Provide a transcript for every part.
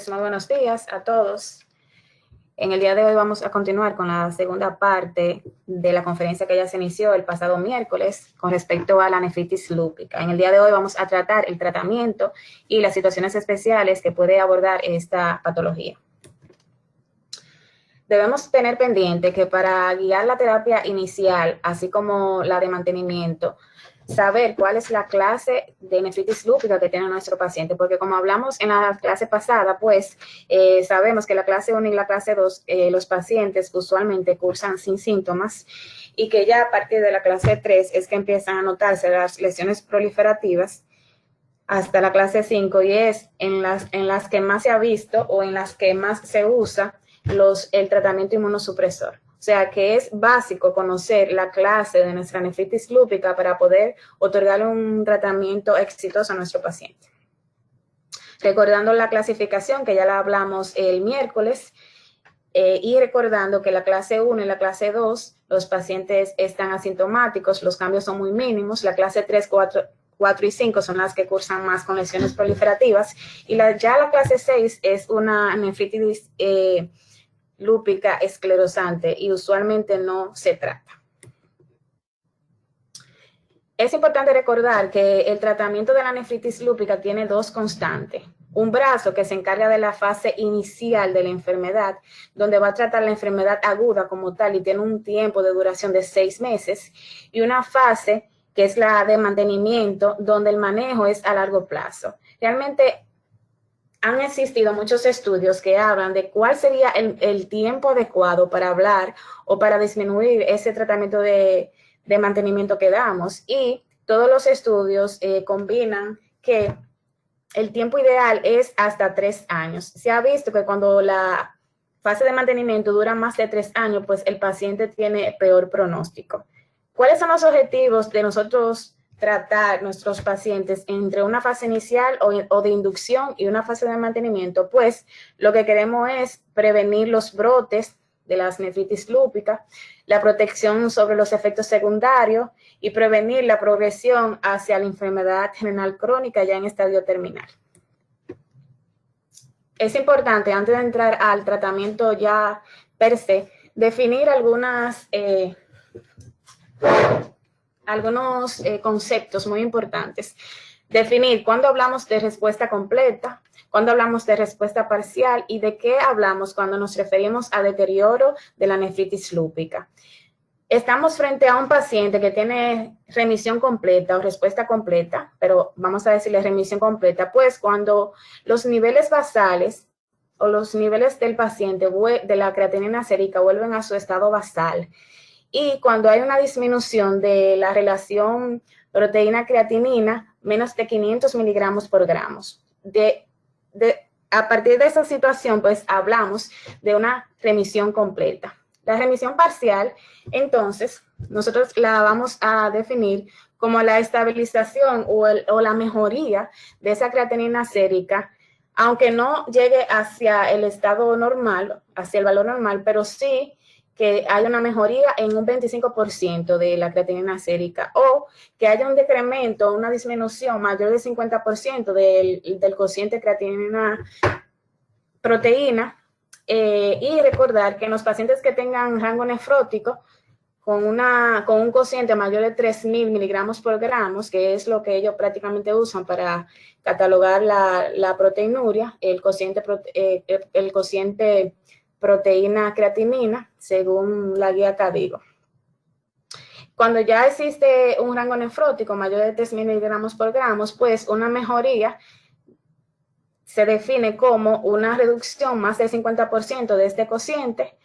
Muy buenos días a todos. En el día de hoy vamos a continuar con la segunda parte de la conferencia que ya se inició el pasado miércoles con respecto a la nefritis lúpica. En el día de hoy vamos a tratar el tratamiento y las situaciones especiales que puede abordar esta patología. Debemos tener pendiente que para guiar la terapia inicial, así como la de mantenimiento, saber cuál es la clase de nefritis lúpica que tiene nuestro paciente, porque como hablamos en la clase pasada, pues sabemos que la clase 1 y la clase 2, los pacientes usualmente cursan sin síntomas y que ya a partir de la clase 3 es que empiezan a notarse las lesiones proliferativas hasta la clase 5 y es en las que más se ha visto o en las que más se usa el tratamiento inmunosupresor. O sea que es básico conocer la clase de nuestra nefritis lúpica para poder otorgarle un tratamiento exitoso a nuestro paciente. Recordando la clasificación que ya la hablamos el miércoles y recordando que la clase 1 y la clase 2 los pacientes están asintomáticos, los cambios son muy mínimos, la clase 3, 4 y 5 son las que cursan más con lesiones proliferativas y ya la clase 6 es una nefritis lúpica esclerosante y usualmente no se trata. Es importante recordar que el tratamiento de la nefritis lúpica tiene dos constantes. Un brazo que se encarga de la fase inicial de la enfermedad, donde va a tratar la enfermedad aguda como tal y tiene un tiempo de duración de 6 meses, y una fase que es la de mantenimiento, donde el manejo es a largo plazo. Realmente han existido muchos estudios que hablan de cuál sería el tiempo adecuado para hablar o para disminuir ese tratamiento de mantenimiento que damos. Y todos los estudios combinan que el tiempo ideal es hasta 3 años. Se ha visto que cuando la fase de mantenimiento dura más de 3 años, pues el paciente tiene peor pronóstico. ¿Cuáles son los objetivos de nosotros tratar nuestros pacientes entre una fase inicial o de inducción y una fase de mantenimiento? Pues lo que queremos es prevenir los brotes de las nefritis lúpica, la protección sobre los efectos secundarios y prevenir la progresión hacia la enfermedad renal crónica ya en estadio terminal. Es importante, antes de entrar al tratamiento ya per se, definir algunos conceptos muy importantes. Definir cuándo hablamos de respuesta completa, cuándo hablamos de respuesta parcial y de qué hablamos cuando nos referimos a deterioro de la nefritis lúpica. Estamos frente a un paciente que tiene remisión completa o respuesta completa, pero vamos a decirle remisión completa, pues cuando los niveles basales o los niveles del paciente de la creatinina sérica vuelven a su estado basal, y cuando hay una disminución de la relación proteína-creatinina, menos de 500 miligramos por gramos. A partir de esa situación, pues hablamos de una remisión completa. La remisión parcial, entonces, nosotros la vamos a definir como la estabilización o la mejoría de esa creatinina sérica, aunque no llegue hacia el estado normal, hacia el valor normal, pero sí que haya una mejoría en un 25% de la creatinina sérica o que haya un decremento, una disminución mayor del 50% del cociente creatinina proteína. Y recordar que en los pacientes que tengan rango nefrótico con un cociente mayor de 3.000 miligramos por gramos, que es lo que ellos prácticamente usan para catalogar la proteinuria, el cociente proteína creatinina, según la guía KDIGO. Cuando ya existe un rango nefrótico mayor de 3.000 miligramos por gramos, pues una mejoría se define como una reducción más del 50% de este cociente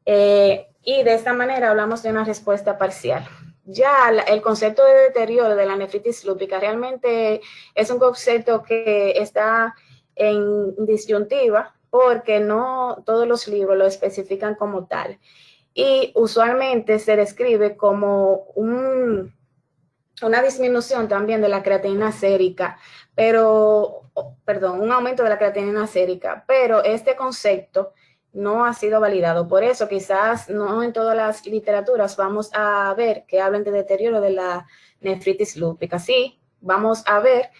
y de esta manera hablamos de una respuesta parcial. Ya el concepto de deterioro de la nefritis lúpica realmente es un concepto que está en disyuntiva porque no todos los libros lo especifican como tal. Y usualmente se describe como una disminución también de la creatinina sérica, un aumento de la creatinina sérica, pero este concepto no ha sido validado. Por eso quizás no en todas las literaturas vamos a ver que hablen de deterioro de la nefritis lúpica. Sí, vamos a ver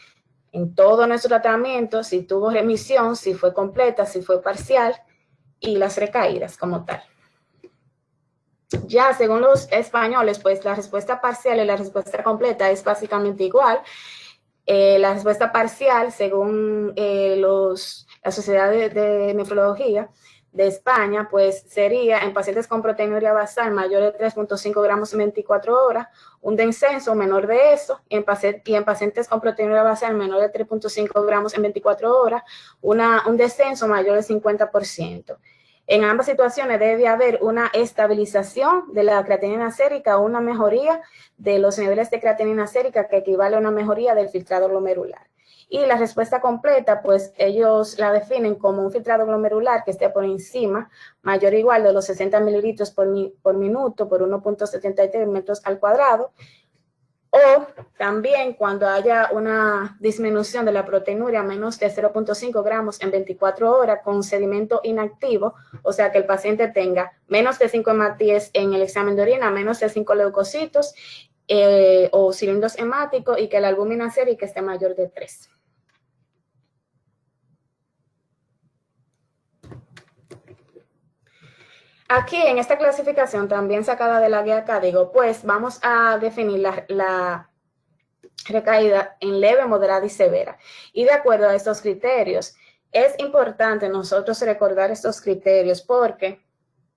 en todo nuestro tratamiento, si tuvo remisión, si fue completa, si fue parcial, y las recaídas como tal. Ya según los españoles, pues la respuesta parcial y la respuesta completa es básicamente igual. La respuesta parcial, según la Sociedad de Nefrología de España, pues sería en pacientes con proteinuria basal mayor de 3.5 gramos en 24 horas, un descenso menor de eso, y en pacientes con proteinuria basal menor de 3.5 gramos en 24 horas, un descenso mayor del 50%. En ambas situaciones debe haber una estabilización de la creatinina sérica o una mejoría de los niveles de creatinina sérica que equivale a una mejoría del filtrado glomerular. Y la respuesta completa, pues ellos la definen como un filtrado glomerular que esté por encima, mayor o igual de los 60 mililitros por minuto por 1.73 metros al cuadrado, o también cuando haya una disminución de la proteinuria menos de 0.5 gramos en 24 horas con sedimento inactivo, o sea que el paciente tenga menos de 5 hematíes en el examen de orina, menos de 5 leucocitos o cilindros hemáticos y que la albúmina sérica esté mayor de 3. Aquí en esta clasificación, también sacada de la guía Código, pues vamos a definir la recaída en leve, moderada y severa. Y de acuerdo a estos criterios, es importante nosotros recordar estos criterios porque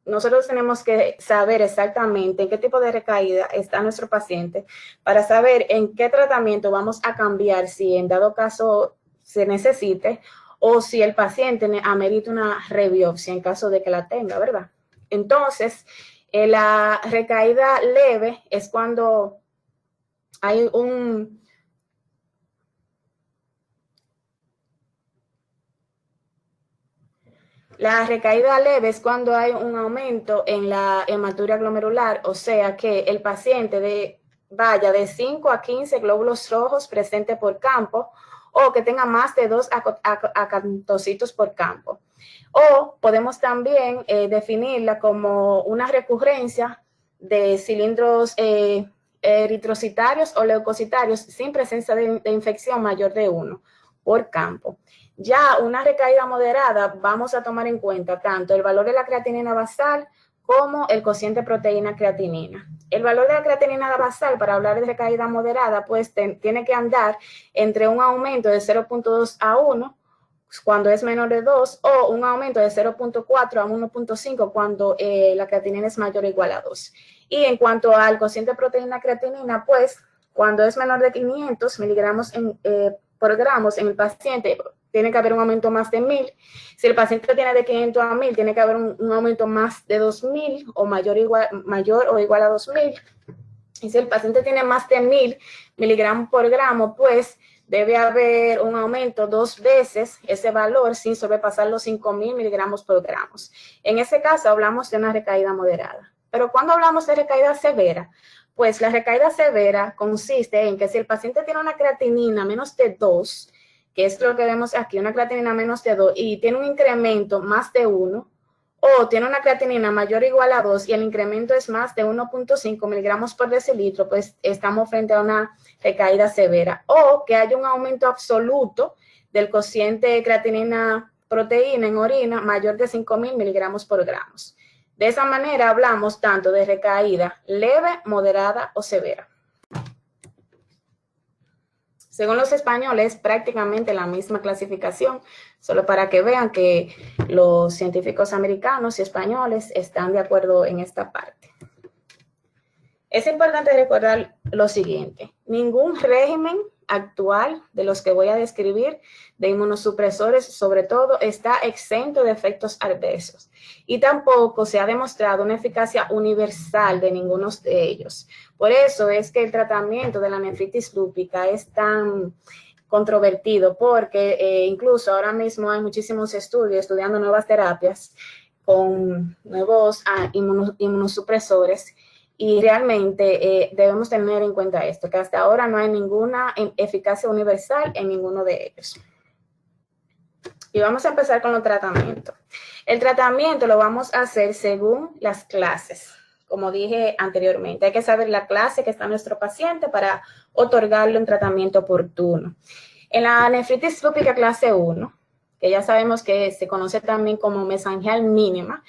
nosotros tenemos que saber exactamente en qué tipo de recaída está nuestro paciente para saber en qué tratamiento vamos a cambiar si en dado caso se necesite o si el paciente amerita una rebiopsia en caso de que la tenga, ¿verdad? Entonces, la recaída leve es cuando hay La recaída leve es cuando hay un aumento en la hematuria glomerular, o sea que el paciente vaya de 5 a 15 glóbulos rojos presentes por campo o que tenga más de 2 acantocitos por campo. O podemos también definirla como una recurrencia de cilindros eritrocitarios o leucocitarios sin presencia de infección mayor de 1 por campo. Ya una recaída moderada, vamos a tomar en cuenta tanto el valor de la creatinina basal como el cociente proteína-creatinina. El valor de la creatinina basal, para hablar de recaída moderada, pues tiene que andar entre un aumento de 0.2 a 1 cuando es menor de 2 o un aumento de 0.4 a 1.5 cuando la creatinina es mayor o igual a 2. Y en cuanto al cociente proteína-creatinina, pues cuando es menor de 500 miligramos por gramos en el paciente, tiene que haber un aumento más de 1000. Si el paciente tiene de 500 a 1000, tiene que haber un aumento más de 2000 o mayor o igual a 2000. Y si el paciente tiene más de 1000 miligramos por gramo, pues debe haber un aumento 2 veces ese valor sin sobrepasar los 5000 miligramos por gramos. En ese caso hablamos de una recaída moderada. Pero cuando hablamos de recaída severa, pues la recaída severa consiste en que si el paciente tiene una creatinina menos de 2, que es lo que vemos aquí, una creatinina menos de 2 y tiene un incremento más de 1, o tiene una creatinina mayor o igual a 2 y el incremento es más de 1.5 miligramos por decilitro, pues estamos frente a una recaída severa. O que haya un aumento absoluto del cociente creatinina proteína en orina mayor de 5.000 miligramos por gramos. De esa manera hablamos tanto de recaída leve, moderada o severa. Según los españoles, prácticamente la misma clasificación, solo para que vean que los científicos americanos y españoles están de acuerdo en esta parte. Es importante recordar lo siguiente: ningún régimen actual de los que voy a describir de inmunosupresores, sobre todo, está exento de efectos adversos y tampoco se ha demostrado una eficacia universal de ninguno de ellos. Por eso es que el tratamiento de la nefritis lúpica es tan controvertido, porque incluso ahora mismo hay muchísimos estudios estudiando nuevas terapias con nuevos inmunosupresores. Y realmente debemos tener en cuenta esto, que hasta ahora no hay ninguna eficacia universal en ninguno de ellos. Y vamos a empezar con los tratamientos. El tratamiento lo vamos a hacer según las clases. Como dije anteriormente, hay que saber la clase que está nuestro paciente para otorgarle un tratamiento oportuno. En la nefritis lúpica clase 1, que ya sabemos que se conoce también como mesangial mínima,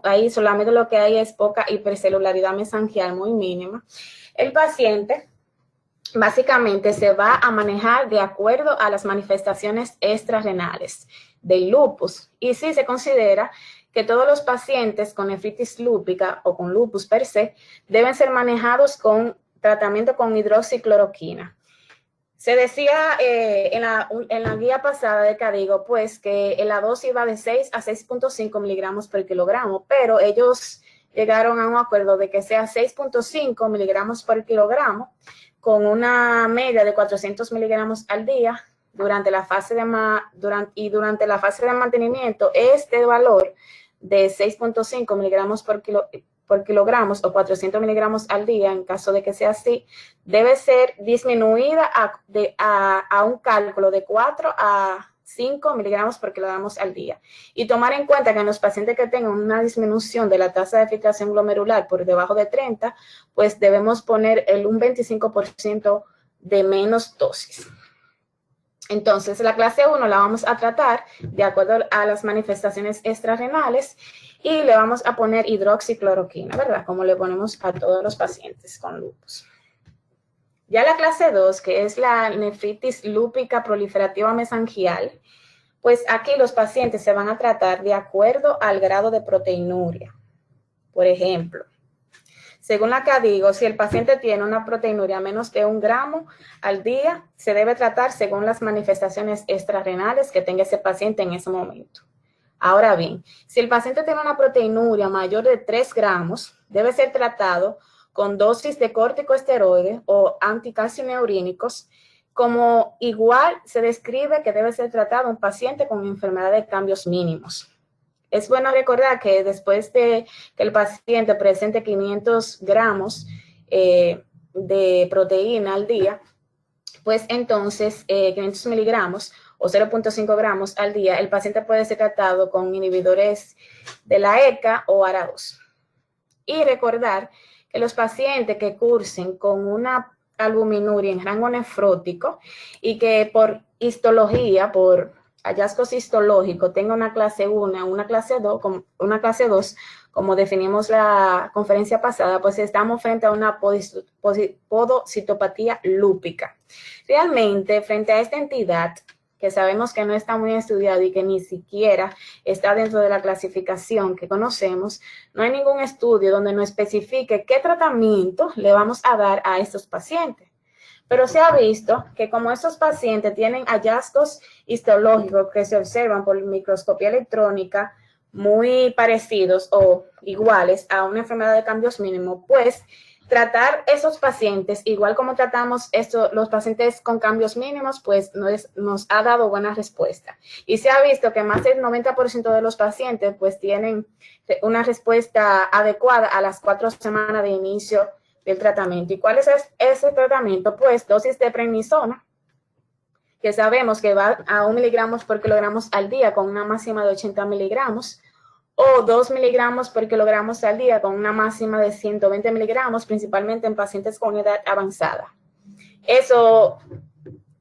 ahí solamente lo que hay es poca hipercelularidad mesangial muy mínima, el paciente básicamente se va a manejar de acuerdo a las manifestaciones extrarrenales del lupus. Y sí se considera que todos los pacientes con nefritis lúpica o con lupus per se deben ser manejados con tratamiento con hidroxicloroquina. Se decía en la guía pasada de Cadigo, pues, que la dosis iba de 6 a 6.5 miligramos por kilogramo, pero ellos llegaron a un acuerdo de que sea 6.5 miligramos por kilogramo, con una media de 400 miligramos al día durante la fase durante la fase de mantenimiento. Este valor de 6.5 miligramos por kilogramos o 400 miligramos al día, en caso de que sea así, debe ser disminuida a un cálculo de 4 a 5 miligramos por kilogramos al día. Y tomar en cuenta que en los pacientes que tengan una disminución de la tasa de filtración glomerular por debajo de 30, pues debemos poner un 25% de menos dosis. Entonces, la clase 1 la vamos a tratar de acuerdo a las manifestaciones extrarrenales y le vamos a poner hidroxicloroquina, ¿verdad? Como le ponemos a todos los pacientes con lupus. Ya la clase 2, que es la nefritis lúpica proliferativa mesangial, pues aquí los pacientes se van a tratar de acuerdo al grado de proteinuria. Por ejemplo, según la Cadigo, si el paciente tiene una proteinuria menos de 1 gramo al día, se debe tratar según las manifestaciones extrarrenales que tenga ese paciente en ese momento. Ahora bien, si el paciente tiene una proteinuria mayor de 3 gramos, debe ser tratado con dosis de corticosteroides o anticalcineurínicos, como igual se describe que debe ser tratado un paciente con enfermedad de cambios mínimos. Es bueno recordar que después de que el paciente presente 500 gramos de proteína al día, pues entonces 500 miligramos o 0.5 gramos al día, el paciente puede ser tratado con inhibidores de la ECA o ARA2. Y recordar que los pacientes que cursen con una albuminuria en rango nefrótico y que por histología, por hallazgos histológicos, tenga una clase 1, una clase 2, como definimos la conferencia pasada, pues estamos frente a una podocitopatía lúpica. Realmente, frente a esta entidad, que sabemos que no está muy estudiada y que ni siquiera está dentro de la clasificación que conocemos, no hay ningún estudio donde nos especifique qué tratamiento le vamos a dar a estos pacientes. Pero se ha visto que como estos pacientes tienen hallazgos histológicos que se observan por microscopía electrónica muy parecidos o iguales a una enfermedad de cambios mínimos, pues tratar esos pacientes, igual como tratamos los pacientes con cambios mínimos, pues nos ha dado buena respuesta. Y se ha visto que más del 90% de los pacientes pues tienen una respuesta adecuada a las 4 semanas de inicio del tratamiento. ¿Y cuál es ese tratamiento? Pues dosis de prednisona, que sabemos que va a 1 miligramos por kilogramos al día con una máxima de 80 miligramos, o 2 miligramos por kilogramos al día con una máxima de 120 miligramos, principalmente en pacientes con edad avanzada. Eso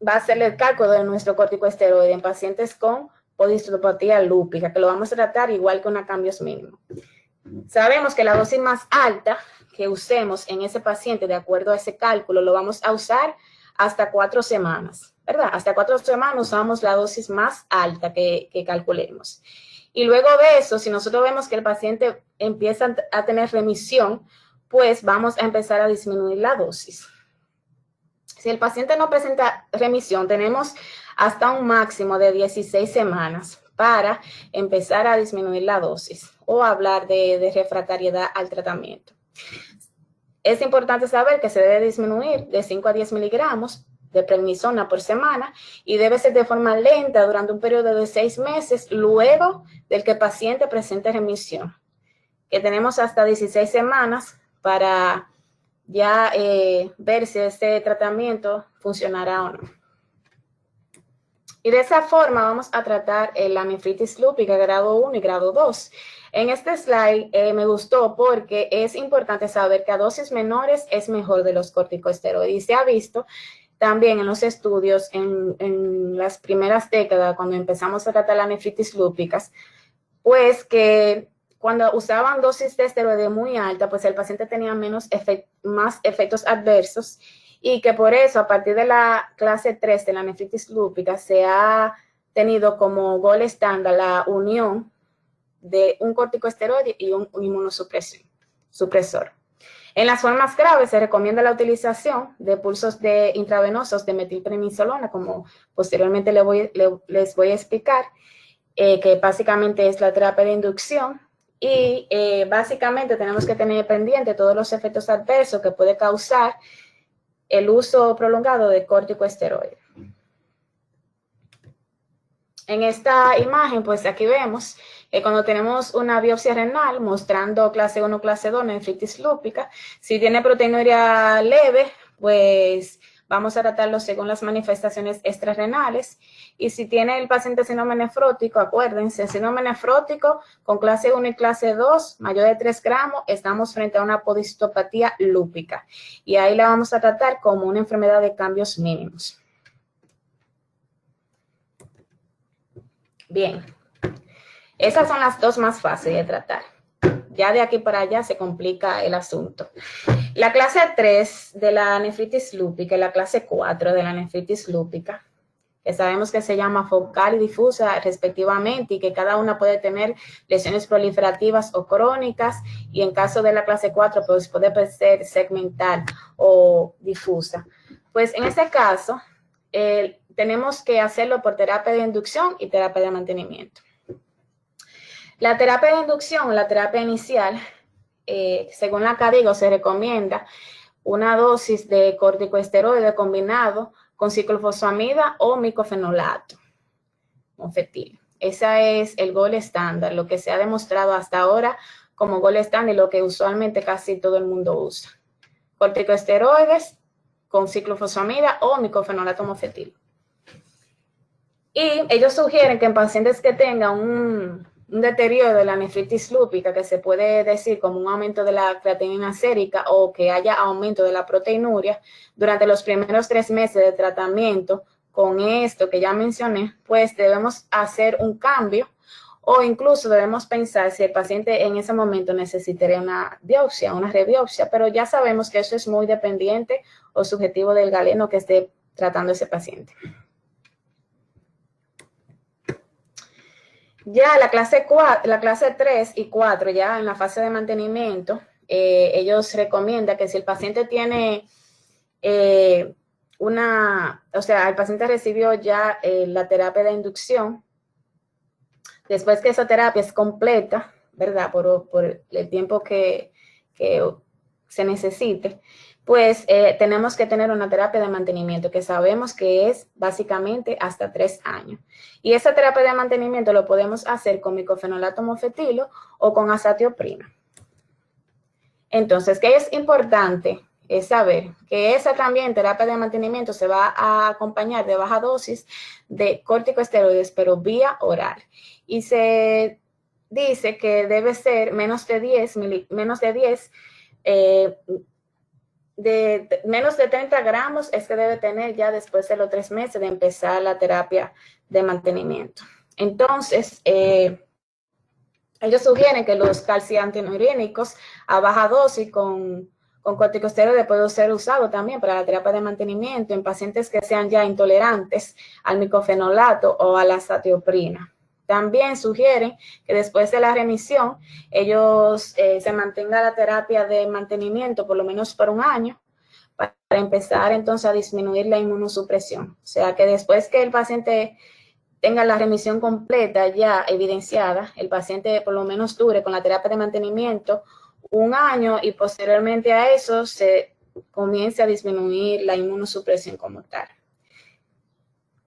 va a ser el cálculo de nuestro corticosteroide en pacientes con podocitopatía lúpica, que lo vamos a tratar igual que una cambios mínimos. Sabemos que la dosis más alta que usemos en ese paciente, de acuerdo a ese cálculo, lo vamos a usar hasta 4 semanas, ¿verdad? Hasta 4 semanas usamos la dosis más alta que calculemos. Y luego de eso, si nosotros vemos que el paciente empieza a tener remisión, pues vamos a empezar a disminuir la dosis. Si el paciente no presenta remisión, tenemos hasta un máximo de 16 semanas para empezar a disminuir la dosis o hablar de refractariedad al tratamiento. Es importante saber que se debe disminuir de 5 a 10 miligramos de prednisona por semana y debe ser de forma lenta durante un periodo de 6 meses luego del que el paciente presente remisión, que tenemos hasta 16 semanas para ya ver si este tratamiento funcionará o no. Y de esa forma vamos a tratar la nefritis lúpica grado 1 y grado 2. En este slide me gustó porque es importante saber que a dosis menores es mejor de los corticosteroides y se ha visto también en los estudios, en las primeras décadas, cuando empezamos a tratar la nefritis lúpicas, pues que cuando usaban dosis de esteroide muy alta, pues el paciente tenía más efectos adversos y que por eso a partir de la clase 3 de la nefritis lúpica se ha tenido como gold estándar la unión de un corticosteroide y un inmunosupresor. En las formas graves se recomienda la utilización de pulsos intravenosos de metilprednisolona, como posteriormente les voy a explicar, que básicamente es la terapia de inducción. Y básicamente tenemos que tener pendiente todos los efectos adversos que puede causar el uso prolongado de corticosteroides. En esta imagen, pues aquí vemos que cuando tenemos una biopsia renal mostrando clase 1, clase 2, nefritis lúpica, si tiene proteinuria leve, pues vamos a tratarlo según las manifestaciones extrarrenales. Y si tiene el paciente síndrome nefrótico, acuérdense, síndrome nefrótico con clase 1 y clase 2, mayor de 3 gramos, estamos frente a una podicitopatía lúpica. Y ahí la vamos a tratar como una enfermedad de cambios mínimos. Bien, esas son las dos más fáciles de tratar. Ya de aquí para allá se complica el asunto. La clase 3 de la nefritis lúpica y la clase 4 de la nefritis lúpica, que sabemos que se llama focal y difusa respectivamente y que cada una puede tener lesiones proliferativas o crónicas, y en caso de la clase 4 pues puede ser segmental o difusa. Pues en este caso tenemos que hacerlo por terapia de inducción y terapia de mantenimiento. La terapia de inducción, la terapia inicial, según la CADIGO, se recomienda una dosis de corticosteroide combinado con ciclofosfamida o micofenolato, mofetil. Ese es el gold estándar, lo que se ha demostrado hasta ahora como gold estándar y lo que usualmente casi todo el mundo usa. Corticosteroides con ciclofosfamida o micofenolato mofetil. Y ellos sugieren que en pacientes que tengan un deterioro de la nefritis lúpica, que se puede decir como un aumento de la creatinina sérica o que haya aumento de la proteinuria, durante los primeros 3 meses de tratamiento con esto que ya mencioné, pues debemos hacer un cambio o incluso debemos pensar si el paciente en ese momento necesitaría una biopsia, una rebiopsia, pero ya sabemos que eso es muy dependiente o subjetivo del galeno que esté tratando ese paciente. Ya la clase 3 y 4, ya en la fase de mantenimiento, ellos recomiendan que si el paciente tiene el paciente recibió ya la terapia de inducción, después que esa terapia es completa, ¿verdad? Por el tiempo que se necesite, pues tenemos que tener una terapia de mantenimiento que sabemos que es básicamente hasta 3 años. Y esa terapia de mantenimiento lo podemos hacer con micofenolato mofetilo o con azatioprina. Entonces, ¿qué es importante? Es saber que esa también terapia de mantenimiento se va a acompañar de baja dosis de corticosteroides, pero vía oral. Y se dice que debe ser menos de 30 gramos es que debe tener ya después de los 3 meses de empezar la terapia de mantenimiento. Entonces, ellos sugieren que los calciantinurínicos a baja dosis con corticosteroides pueden ser usados también para la terapia de mantenimiento en pacientes que sean ya intolerantes al micofenolato o a la azatioprina. También sugieren que después de la remisión, ellos se mantenga la terapia de mantenimiento por lo menos por 1 año para empezar entonces a disminuir la inmunosupresión. O sea que después que el paciente tenga la remisión completa ya evidenciada, el paciente por lo menos dure con la terapia de mantenimiento 1 año y posteriormente a eso se comience a disminuir la inmunosupresión como tal.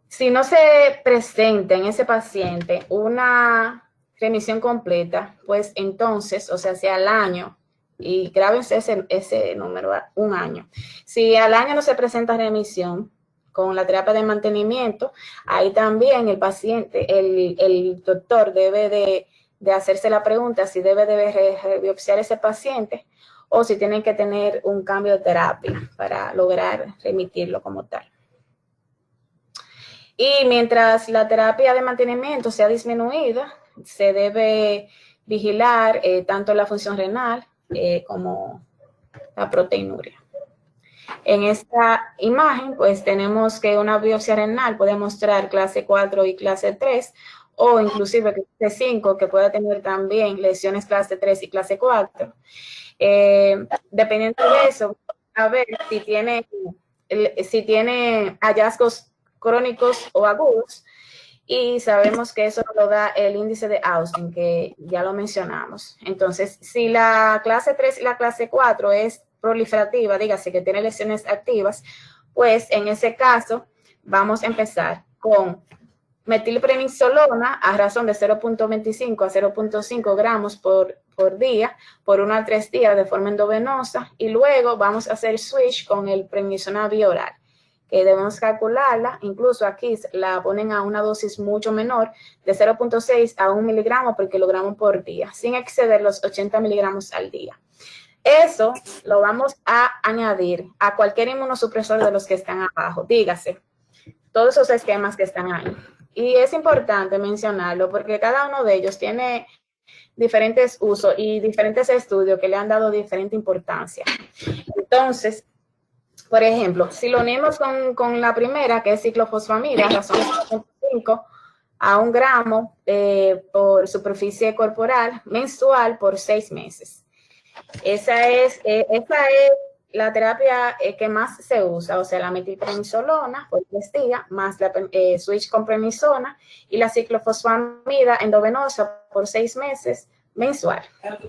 Si no se presenta en ese paciente una remisión completa, pues entonces, o sea, si al año, y grábense ese número, 1 año. Si al año no se presenta remisión con la terapia de mantenimiento, ahí también el paciente, el doctor debe de hacerse la pregunta si debe de rebiopsiar ese paciente o si tienen que tener un cambio de terapia para lograr remitirlo como tal. Y mientras la terapia de mantenimiento sea disminuida, se debe vigilar tanto la función renal como la proteinuria. En esta imagen, pues tenemos que una biopsia renal puede mostrar clase 4 y clase 3, o inclusive clase 5, que puede tener también lesiones clase 3 y clase 4. Dependiendo de eso, a ver si tiene hallazgos crónicos o agudos, y sabemos que eso lo da el índice de Austin, que ya lo mencionamos. Entonces, si la clase 3 y la clase 4 es proliferativa, dígase que tiene lesiones activas, pues en ese caso vamos a empezar con metilprednisolona a razón de 0.25 a 0.5 gramos por día, por 1 a 3 días de forma endovenosa, y luego vamos a hacer switch con el prednisona bioral, que debemos calcularla, incluso aquí la ponen a una dosis mucho menor, de 0.6 a 1 miligramo por kilogramo por día, sin exceder los 80 miligramos al día. Eso lo vamos a añadir a cualquier inmunosupresor de los que están abajo, dígase, todos esos esquemas que están ahí. Y es importante mencionarlo porque cada uno de ellos tiene diferentes usos y diferentes estudios que le han dado diferente importancia. Entonces, por ejemplo, si lo unimos con la primera, que es ciclofosfamida, razón 5 a 1 gramo por superficie corporal mensual por 6 meses. Esa es la terapia que más se usa, o sea, la metilprednisolona por 3 días, más la switch con prednisona y la ciclofosfamida endovenosa por 6 meses mensual.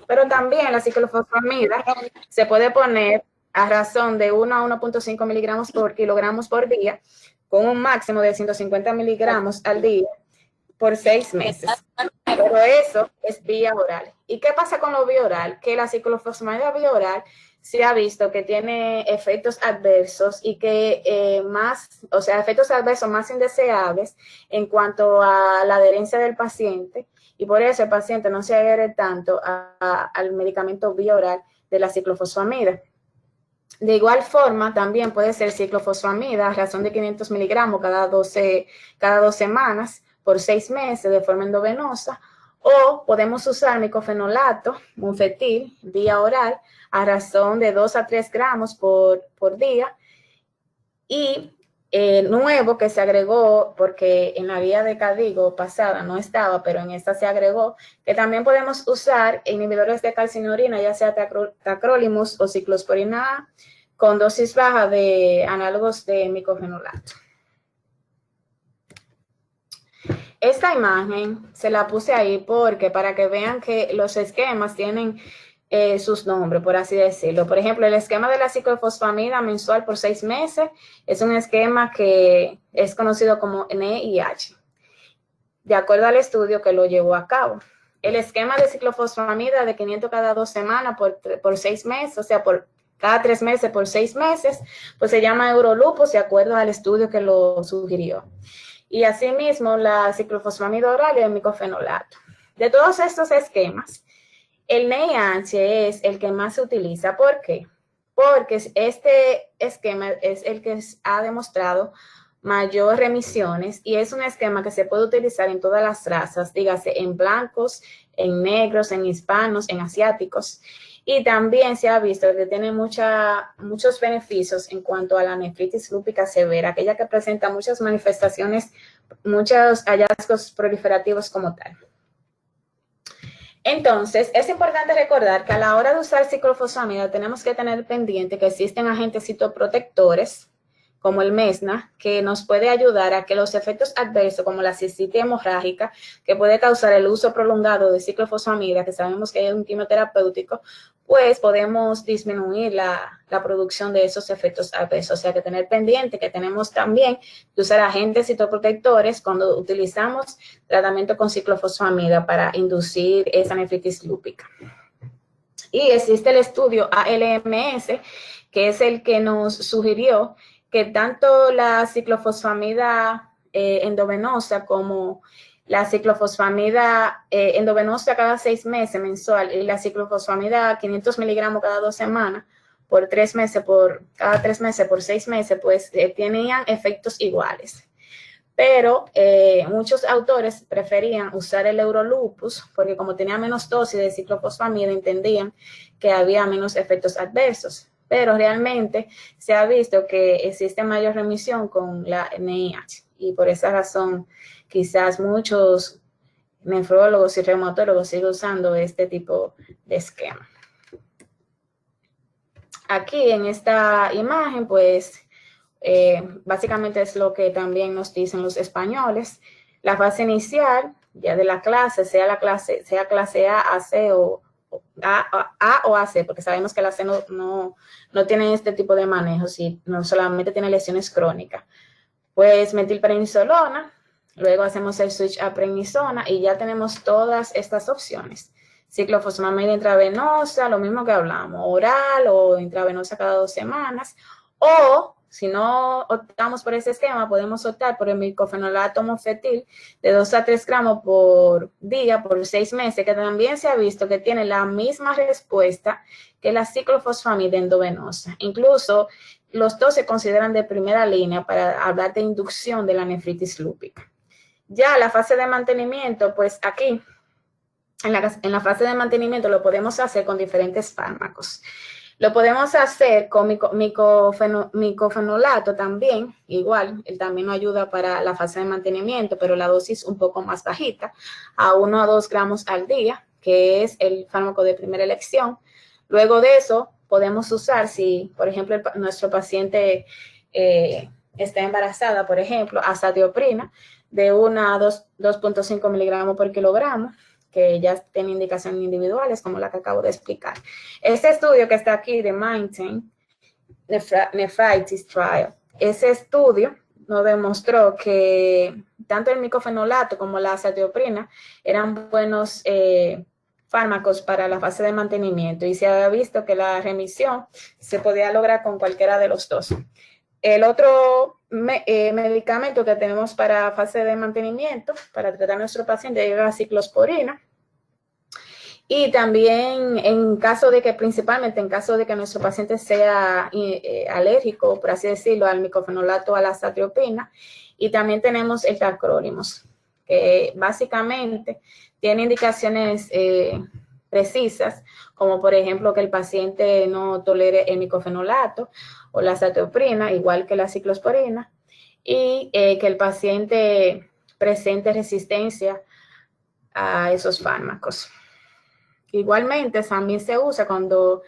Pero también la ciclofosfamida se puede poner a razón de 1 a 1.5 miligramos por kilogramos por día, con un máximo de 150 miligramos al día por 6 meses. Pero eso es vía oral. ¿Y qué pasa con lo bioral? Que la ciclofosfamida bioral se ha visto que tiene efectos adversos y que efectos adversos más indeseables en cuanto a la adherencia del paciente, y por eso el paciente no se adhiere tanto al medicamento bioral de la ciclofosfamida. De igual forma, también puede ser ciclofosfamida a razón de 500 miligramos cada 2 semanas por 6 meses de forma endovenosa, o podemos usar micofenolato, Monfetil, vía oral, a razón de 2 a 3 gramos por día. Y nuevo que se agregó, porque en la guía de Cadigo pasada no estaba, pero en esta se agregó, que también podemos usar inhibidores de calcineurina, ya sea tacrolimus o ciclosporina A, con dosis baja de análogos de micofenolato. Esta imagen se la puse ahí porque para que vean que los esquemas tienen sus nombres, por así decirlo. Por ejemplo, el esquema de la ciclofosfamida mensual por 6 meses es un esquema que es conocido como NIH, de acuerdo al estudio que lo llevó a cabo. El esquema de ciclofosfamida de 500 cada 2 semanas por 6 meses, o sea, por cada 3 meses por 6 meses, pues se llama Eurolupus, de acuerdo al estudio que lo sugirió. Y asimismo, la ciclofosfamida oral y el micofenolato. De todos estos esquemas, el NIH es el que más se utiliza. ¿Por qué? Porque este esquema es el que ha demostrado mayor remisiones y es un esquema que se puede utilizar en todas las razas, dígase en blancos, en negros, en hispanos, en asiáticos. Y también se ha visto que tiene muchos beneficios en cuanto a la nefritis lúpica severa, aquella que presenta muchas manifestaciones, muchos hallazgos proliferativos como tal. Entonces, es importante recordar que a la hora de usar ciclofosfamida tenemos que tener pendiente que existen agentes citoprotectores, como el MESNA, que nos puede ayudar a que los efectos adversos, como la cistitis hemorrágica, que puede causar el uso prolongado de ciclofosfamida, que sabemos que es un quimioterapéutico, pues podemos disminuir la producción de esos efectos adversos. O sea, que tener pendiente que tenemos también que usar agentes citoprotectores cuando utilizamos tratamiento con ciclofosfamida para inducir esa nefritis lúpica. Y existe el estudio ALMS, que es el que nos sugirió que tanto la ciclofosfamida endovenosa como la ciclofosfamida endovenosa cada 6 meses mensual y la ciclofosfamida 500 miligramos cada 2 semanas por 3 meses, cada 3 meses, por 6 meses, pues tenían efectos iguales. pero muchos autores preferían usar el Euro-Lupus porque como tenía menos dosis de ciclofosfamida entendían que había menos efectos adversos, pero realmente se ha visto que existe mayor remisión con la NIH y por esa razón quizás muchos nefrólogos y reumatólogos siguen usando este tipo de esquema. Aquí en esta imagen pues básicamente es lo que también nos dicen los españoles. La fase inicial, ya de la clase, sea clase A, AC o A o AC, porque sabemos que la C no tiene este tipo de manejos y no solamente tiene lesiones crónicas. Pues metilprednisolona, luego hacemos el switch a prednisona y ya tenemos todas estas opciones. Ciclofosfamida intravenosa, lo mismo que hablamos, oral o intravenosa cada 2 semanas, o si no optamos por ese esquema, podemos optar por el micofenolato mofetil de 2 a 3 gramos por día por 6 meses, que también se ha visto que tiene la misma respuesta que la ciclofosfamida endovenosa. Incluso los dos se consideran de primera línea para hablar de inducción de la nefritis lúpica. Ya la fase de mantenimiento, pues aquí, en la fase de mantenimiento lo podemos hacer con diferentes fármacos. Lo podemos hacer con micofenolato también, igual, él también nos ayuda para la fase de mantenimiento, pero la dosis un poco más bajita, a 1 a 2 gramos al día, que es el fármaco de primera elección. Luego de eso, podemos usar, si por ejemplo nuestro paciente está embarazada, por ejemplo, azatioprina de 1 a 2.5 miligramos por kilogramo, que ya tiene indicaciones individuales, como la que acabo de explicar. Este estudio que está aquí de Maintain Nephritis Trial, ese estudio nos demostró que tanto el micofenolato como la azatioprina eran buenos fármacos para la fase de mantenimiento y se había visto que la remisión se podía lograr con cualquiera de los dos. El otro medicamento que tenemos para fase de mantenimiento, para tratar a nuestro paciente, es la ciclosporina. Y también principalmente en caso de que nuestro paciente sea alérgico, por así decirlo, al micofenolato o a la azatioprina. Y también tenemos el tacrolimus, que básicamente tiene indicaciones precisas, como por ejemplo que el paciente no tolere el micofenolato o la azatioprina, igual que la ciclosporina, y que el paciente presente resistencia a esos fármacos. Igualmente, también se usa cuando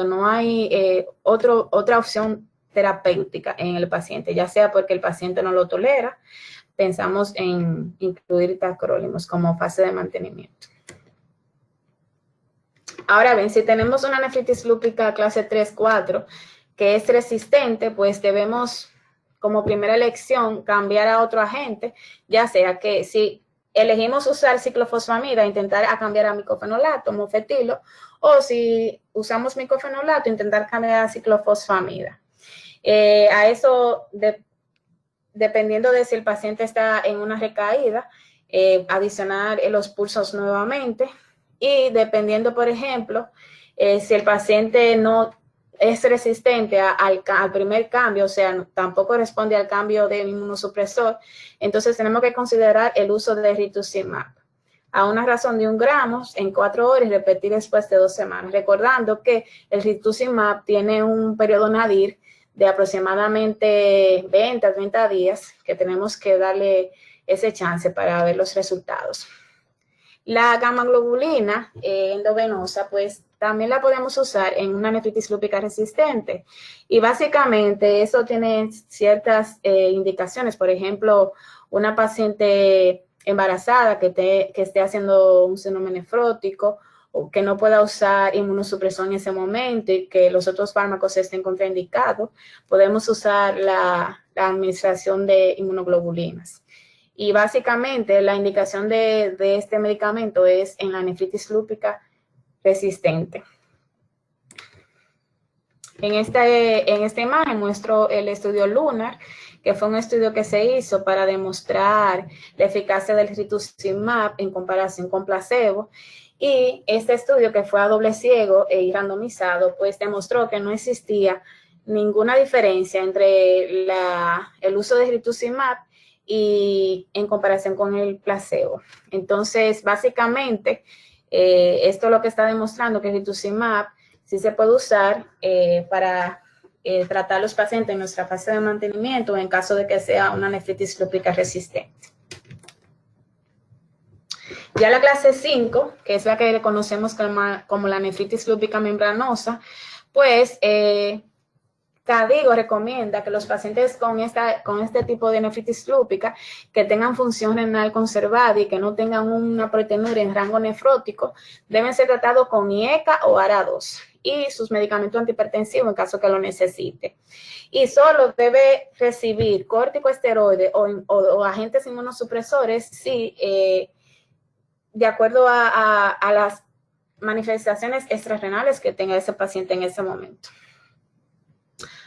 no hay otra opción terapéutica en el paciente, ya sea porque el paciente no lo tolera, pensamos en incluir tacrolimus como fase de mantenimiento. Ahora bien, si tenemos una nefritis lúpica clase 3-4 que es resistente, pues debemos, como primera elección, cambiar a otro agente, ya sea que si elegimos usar ciclofosfamida, intentar cambiar a micofenolato, mofetilo, o si usamos micofenolato, intentar cambiar a ciclofosfamida. A eso, dependiendo de si el paciente está en una recaída, adicionar los pulsos nuevamente, y dependiendo, por ejemplo, si el paciente no es resistente al primer cambio, o sea, tampoco responde al cambio de inmunosupresor, entonces tenemos que considerar el uso de rituximab a una razón de 1 gramo en 4 horas y repetir después de 2 semanas. Recordando que el rituximab tiene un periodo nadir de aproximadamente 20 a 30 días que tenemos que darle ese chance para ver los resultados. La gamma globulina endovenosa, pues también la podemos usar en una nefritis lúpica resistente. Y básicamente eso tiene ciertas indicaciones. Por ejemplo, una paciente embarazada que esté haciendo un síndrome nefrótico o que no pueda usar inmunosupresor en ese momento y que los otros fármacos estén contraindicados, podemos usar la administración de inmunoglobulinas. Y básicamente la indicación de este medicamento es en la nefritis lúpica resistente. En esta imagen muestro el estudio LUNAR, que fue un estudio que se hizo para demostrar la eficacia del rituximab en comparación con placebo. Y este estudio, que fue a doble ciego y randomizado, pues demostró que no existía ninguna diferencia entre el uso de rituximab y en comparación con el placebo. Entonces, básicamente, esto es lo que está demostrando que rituximab sí se puede usar para tratar a los pacientes en nuestra fase de mantenimiento en caso de que sea una nefritis lúpica resistente. Ya la clase 5, que es la que conocemos como la nefritis lúpica membranosa, pues CADIGO recomienda que los pacientes con este tipo de nefritis lúpica que tengan función renal conservada y que no tengan una proteinuria en rango nefrótico deben ser tratados con IECA o ARA2 y sus medicamentos antihipertensivos en caso que lo necesite. Y solo debe recibir corticosteroides o agentes inmunosupresores si de acuerdo a las manifestaciones extrarrenales que tenga ese paciente en ese momento.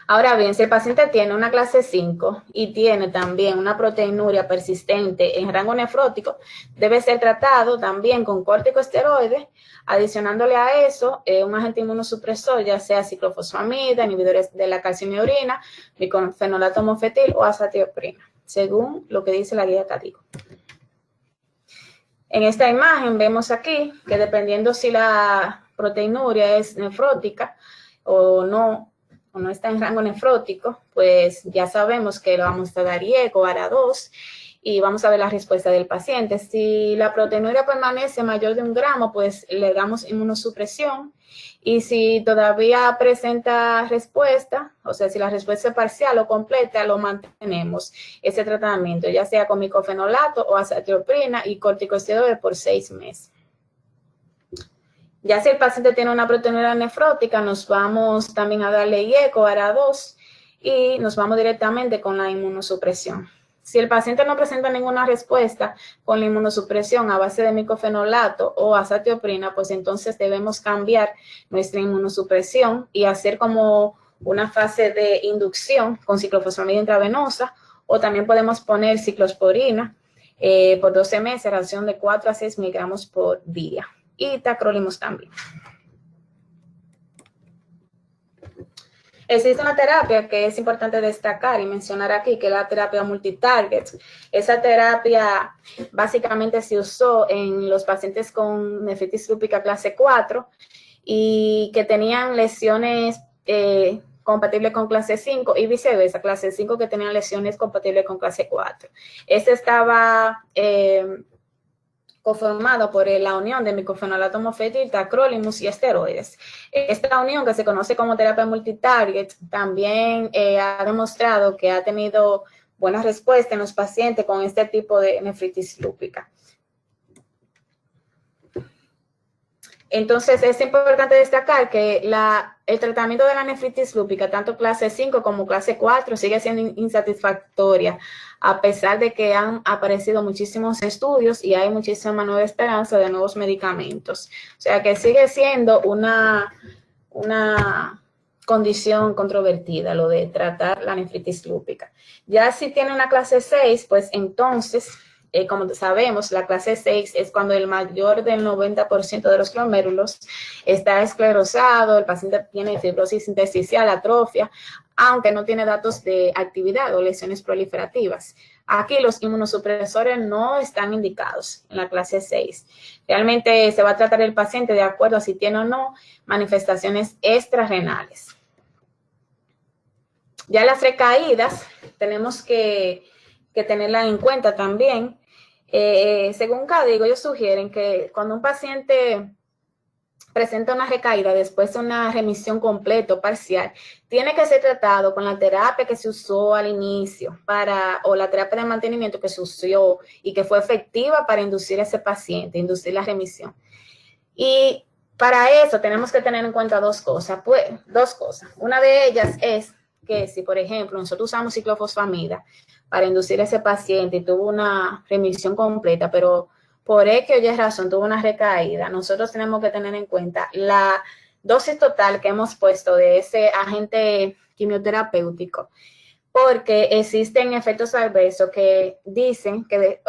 Ahora bien, si el paciente tiene una clase 5 y tiene también una proteinuria persistente en rango nefrótico, debe ser tratado también con corticosteroides, adicionándole a eso un agente inmunosupresor, ya sea ciclofosfamida, inhibidores de la calcineurina, bicofenolato mofetil o azatioprina, según lo que dice la guía CADIGO. En esta imagen vemos aquí que dependiendo si la proteinuria es nefrótica o no está en rango nefrótico, pues ya sabemos que le vamos a dar IECA o ARA2 y vamos a ver la respuesta del paciente. Si la proteinuria permanece mayor de 1 gramo, pues le damos inmunosupresión. Y si todavía presenta respuesta, o sea, si la respuesta es parcial o completa, lo mantenemos ese tratamiento, ya sea con bicofenolato o azatioprina y corticosteroides por 6 meses. Ya si el paciente tiene una proteinuria nefrótica, nos vamos también a darle IECA o ARA2 y nos vamos directamente con la inmunosupresión. Si el paciente no presenta ninguna respuesta con la inmunosupresión a base de micofenolato o azatioprina, pues entonces debemos cambiar nuestra inmunosupresión y hacer como una fase de inducción con ciclofosfamida intravenosa, o también podemos poner ciclosporina por 12 meses, ración de 4 a 6 miligramos por día. Y tacrolimus también. Existe una terapia que es importante destacar y mencionar aquí, que es la terapia multitarget. Esa terapia básicamente se usó en los pacientes con nefritis lúpica clase 4 y que tenían lesiones compatibles con clase 5 y viceversa, clase 5 que tenían lesiones compatibles con clase 4. Este estaba conformado por la unión de micofenolato mofetil, tacrolimus y esteroides. Esta unión, que se conoce como terapia multitarget, también ha demostrado que ha tenido buena respuesta en los pacientes con este tipo de nefritis lúpica. Entonces, es importante destacar que el tratamiento de la nefritis lúpica, tanto clase 5 como clase 4, sigue siendo insatisfactoria, a pesar de que han aparecido muchísimos estudios y hay muchísima nueva esperanza de nuevos medicamentos. O sea, que sigue siendo una condición controvertida lo de tratar la nefritis lúpica. Ya si tiene una clase 6, pues entonces, como sabemos, la clase 6 es cuando el mayor del 90% de los glomérulos está esclerosado, el paciente tiene fibrosis intersticial, atrofia, aunque no tiene datos de actividad o lesiones proliferativas. Aquí los inmunosupresores no están indicados en la clase 6. Realmente se va a tratar el paciente de acuerdo a si tiene o no manifestaciones extrarrenales. Ya las recaídas tenemos que tenerlas en cuenta también. Según CADIGO, ellos sugieren que cuando un paciente presenta una recaída después de una remisión completa o parcial, tiene que ser tratado con la terapia que se usó al inicio o la terapia de mantenimiento que se usó y que fue efectiva para inducir a ese paciente, inducir la remisión. Y para eso tenemos que tener en cuenta dos cosas. Una de ellas es que si, por ejemplo, nosotros usamos ciclofosfamida para inducir a ese paciente y tuvo una remisión completa, pero por X o Y razón tuvo una recaída, nosotros tenemos que tener en cuenta la dosis total que hemos puesto de ese agente quimioterapéutico, porque existen efectos adversos que dicen que,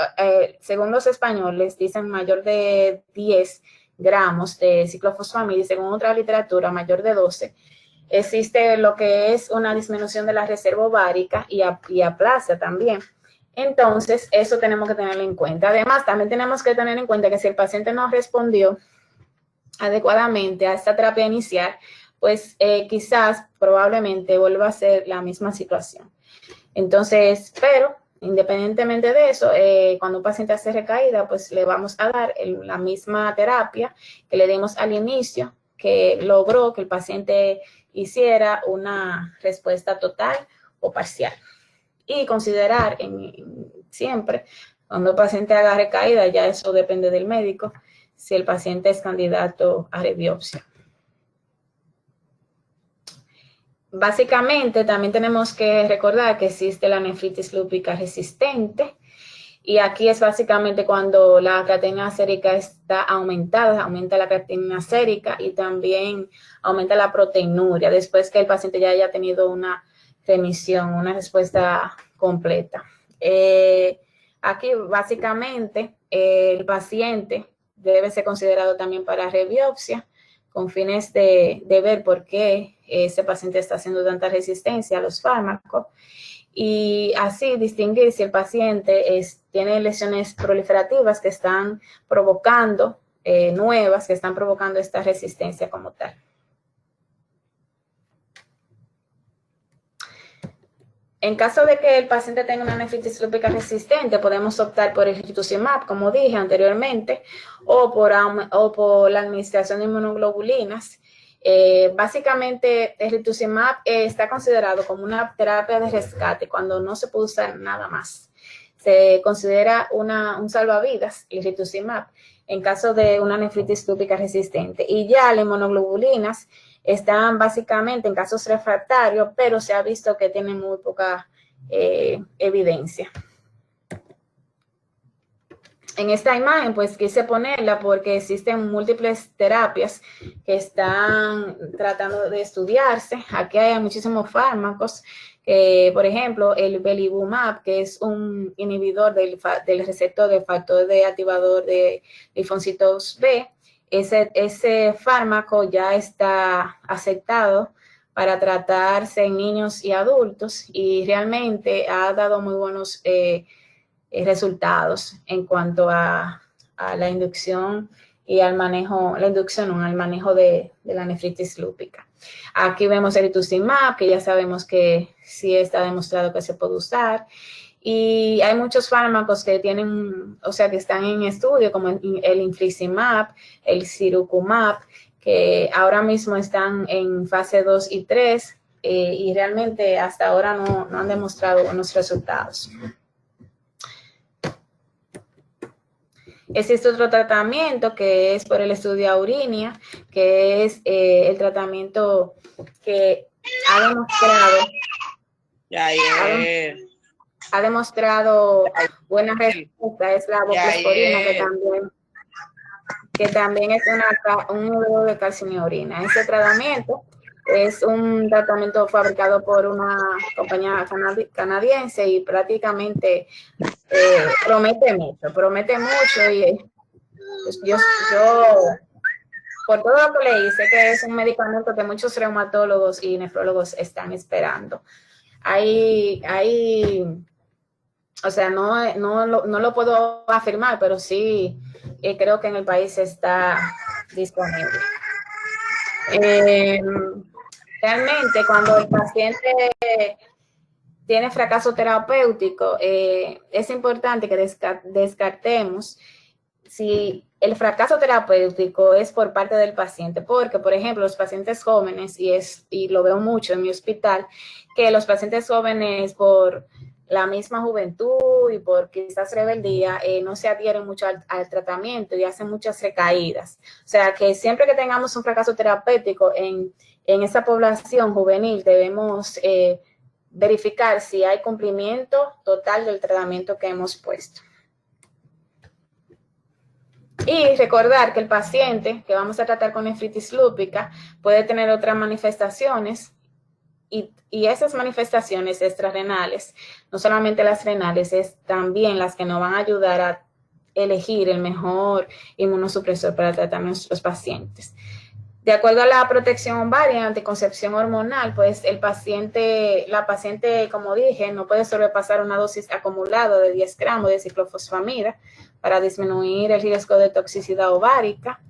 según los españoles, dicen mayor de 10 gramos de ciclofosfamida y según otra literatura, mayor de 12, existe lo que es una disminución de la reserva ovárica y aplasia también. Entonces, eso tenemos que tenerlo en cuenta. Además, también tenemos que tener en cuenta que si el paciente no respondió adecuadamente a esta terapia inicial, pues quizás probablemente vuelva a ser la misma situación. Entonces, pero independientemente de eso, cuando un paciente hace recaída, pues le vamos a dar la misma terapia que le dimos al inicio, que logró que el paciente hiciera una respuesta total o parcial. Y considerar siempre, cuando el paciente haga recaída, ya eso depende del médico, si el paciente es candidato a rebiopsia. Básicamente, también tenemos que recordar que existe la nefritis lúpica resistente, y aquí es básicamente cuando la creatinina sérica está aumentada, aumenta la creatinina sérica y también aumenta la proteinuria, después que el paciente ya haya tenido una remisión, una respuesta completa. Aquí básicamente el paciente debe ser considerado también para rebiopsia, con fines de ver por qué ese paciente está haciendo tanta resistencia a los fármacos, y así distinguir si el paciente tiene lesiones proliferativas que están provocando, nuevas, que están provocando esta resistencia como tal. En caso de que el paciente tenga una nefritis lúpica resistente, podemos optar por el rituximab, como dije anteriormente, o por la administración de inmunoglobulinas. Básicamente, el rituximab está considerado como una terapia de rescate cuando no se puede usar nada más. Se considera un salvavidas, el rituximab, en caso de una nefritis lúpica resistente. Y ya las inmunoglobulinas están básicamente en casos refractarios, pero se ha visto que tienen muy poca evidencia. En esta imagen, pues quise ponerla porque existen múltiples terapias que están tratando de estudiarse. Aquí hay muchísimos fármacos, por ejemplo, el belimumab, que es un inhibidor del receptor del factor de activador de linfocitos B. Ese fármaco ya está aceptado para tratarse en niños y adultos y realmente ha dado muy buenos resultados en cuanto a la inducción y al manejo, al manejo de la nefritis lúpica. Aquí vemos el rituximab, que ya sabemos que sí está demostrado que se puede usar. Y hay muchos fármacos que tienen, o sea, que están en estudio, como el infliximab, el sirukumab, que ahora mismo están en fase 2 y 3, y realmente hasta ahora no han demostrado buenos resultados. Existe otro tratamiento que es por el estudio Aurinia, que es el tratamiento que ha demostrado buena respuesta, es la voclosporina, que también es un inhibidor de calcio en orina. Ese tratamiento es un tratamiento fabricado por una compañía canadiense y prácticamente promete mucho, y pues yo por todo lo que leí, sé que es un medicamento que muchos reumatólogos y nefrólogos están esperando. O sea, no lo puedo afirmar, pero sí creo que en el país está disponible. Realmente, cuando el paciente tiene fracaso terapéutico, es importante que descartemos si el fracaso terapéutico es por parte del paciente, porque, por ejemplo, los pacientes jóvenes, y lo veo mucho en mi hospital, que los pacientes jóvenes por la misma juventud y por quizás rebeldía no se adhieren mucho al tratamiento y hacen muchas recaídas. O sea, que siempre que tengamos un fracaso terapéutico en esa población juvenil, debemos verificar si hay cumplimiento total del tratamiento que hemos puesto. Y recordar que el paciente que vamos a tratar con nefritis lúpica puede tener otras manifestaciones, y esas manifestaciones extrarrenales, no solamente las renales, es también las que nos van a ayudar a elegir el mejor inmunosupresor para tratar a nuestros pacientes. De acuerdo a la protección ovárica, anticoncepción hormonal, pues la paciente, como dije, no puede sobrepasar una dosis acumulada de 10 gramos de ciclofosfamida para disminuir el riesgo de toxicidad ovárica.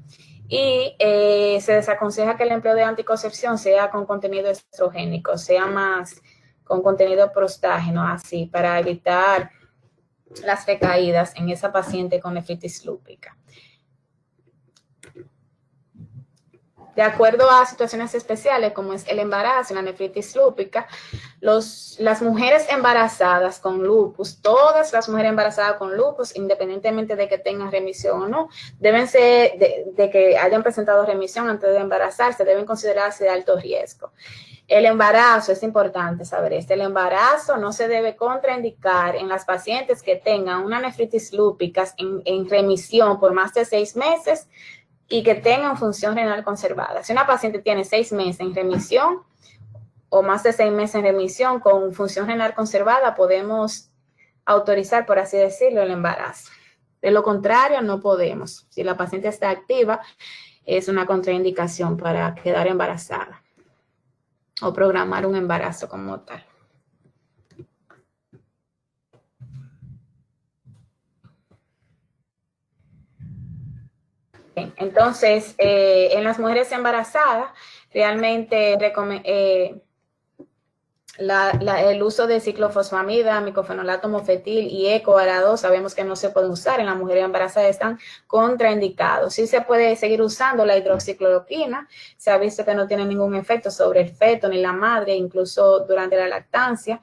Y se desaconseja que el empleo de anticoncepción sea con contenido estrogénico, sea más con contenido prostágeno, así, para evitar las recaídas en esa paciente con nefritis lúpica. De acuerdo a situaciones especiales, como es el embarazo y la nefritis lúpica, las mujeres embarazadas con lupus, todas las mujeres embarazadas con lupus, independientemente de que tengan remisión o no, deben ser, de que hayan presentado remisión antes de embarazarse, deben considerarse de alto riesgo. El embarazo, es importante saber esto, el embarazo no se debe contraindicar en las pacientes que tengan una nefritis lúpica en remisión por más de 6 meses, y que tengan función renal conservada. Si una paciente tiene 6 meses en remisión o más de 6 meses en remisión con función renal conservada, podemos autorizar, por así decirlo, el embarazo. De lo contrario, no podemos. Si la paciente está activa, es una contraindicación para quedar embarazada o programar un embarazo como tal. Entonces, en las mujeres embarazadas, realmente el uso de ciclofosfamida, micofenolato mofetil y EcoAra2 sabemos que no se puede usar en las mujeres embarazadas, están contraindicados. Sí se puede seguir usando la hidroxicloroquina, se ha visto que no tiene ningún efecto sobre el feto ni la madre, incluso durante la lactancia.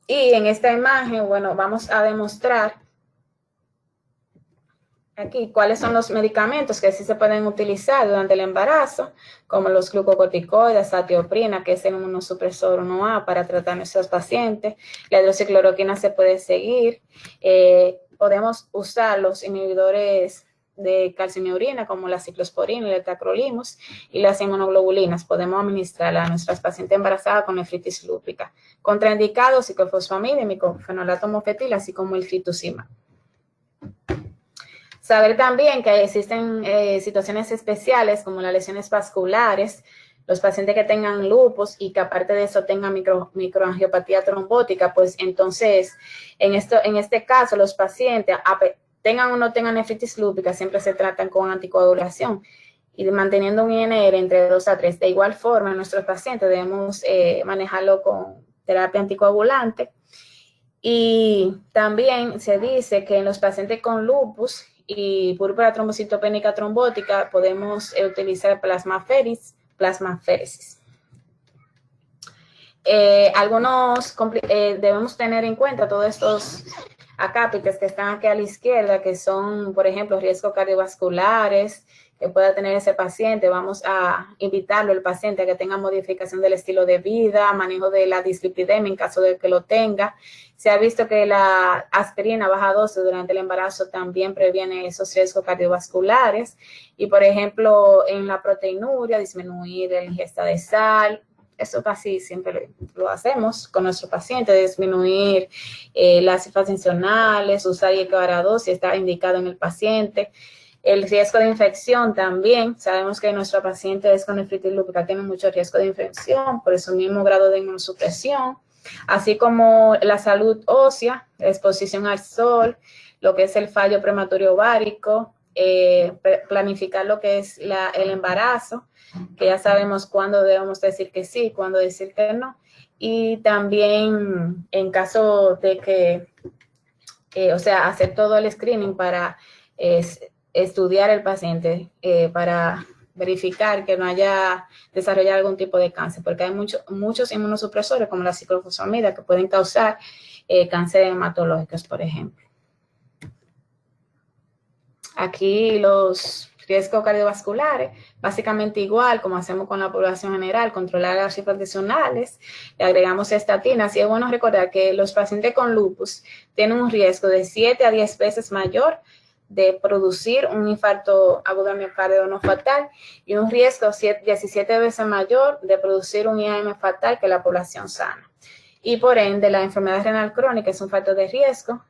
Y en esta imagen, bueno, vamos a demostrar aquí cuáles son los medicamentos que sí se pueden utilizar durante el embarazo, como los glucocorticoides, azatioprina, que es el inmunosupresor 1A para tratar a nuestros pacientes. La hidroxicloroquina se puede seguir. Podemos usar los inhibidores de calcineurina, como la ciclosporina y el tacrolimus, y las inmunoglobulinas. Podemos administrarla a nuestras pacientes embarazadas con nefritis lúpica. Contraindicados, ciclofosfamida y micofenolato mofetil, así como el rituximab. Saber también que existen situaciones especiales como las lesiones vasculares, los pacientes que tengan lupus y que aparte de eso tengan microangiopatía trombótica, pues entonces en este caso los pacientes, tengan o no tengan nefritis lúpica, siempre se tratan con anticoagulación y manteniendo un INR entre 2 a 3. De igual forma, nuestros pacientes debemos manejarlo con terapia anticoagulante. Y también se dice que en los pacientes con lupus y púrpura trombocitopénica trombótica podemos utilizar plasmaféresis. Debemos tener en cuenta todos estos acápites que están aquí a la izquierda, que son, por ejemplo, riesgos cardiovasculares que pueda tener ese paciente. Vamos a invitarlo el paciente a que tenga modificación del estilo de vida, manejo de la dislipidemia en caso de que lo tenga. Se ha visto que la aspirina baja dosis durante el embarazo también previene esos riesgos cardiovasculares. Y, por ejemplo, en la proteinuria, disminuir la ingesta de sal. Eso casi siempre lo hacemos con nuestro paciente, disminuir las cifras tensionales, usar EcoAra2 si está indicado en el paciente. El riesgo de infección también, sabemos que nuestra paciente con nefritis lúpica tiene mucho riesgo de infección, por eso mismo grado de inmunosupresión, así como la salud ósea, la exposición al sol, lo que es el fallo prematuro ovárico, planificar lo que es el embarazo, que ya sabemos cuándo debemos decir que sí, cuándo decir que no, y también en caso de que, hacer todo el screening para estudiar el paciente para verificar que no haya desarrollado algún tipo de cáncer, porque hay muchos inmunosupresores como la ciclofosfamida que pueden causar cáncer hematológicos, por ejemplo. Aquí los riesgos cardiovasculares, básicamente igual como hacemos con la población general, controlar las cifras tensionales, le agregamos estatinas y es bueno recordar que los pacientes con lupus tienen un riesgo de 7 a 10 veces mayor de producir un infarto agudo de miocardio no fatal y un riesgo 17 veces mayor de producir un IAM fatal que la población sana. y por ende la enfermedad renal crónica es un factor de riesgo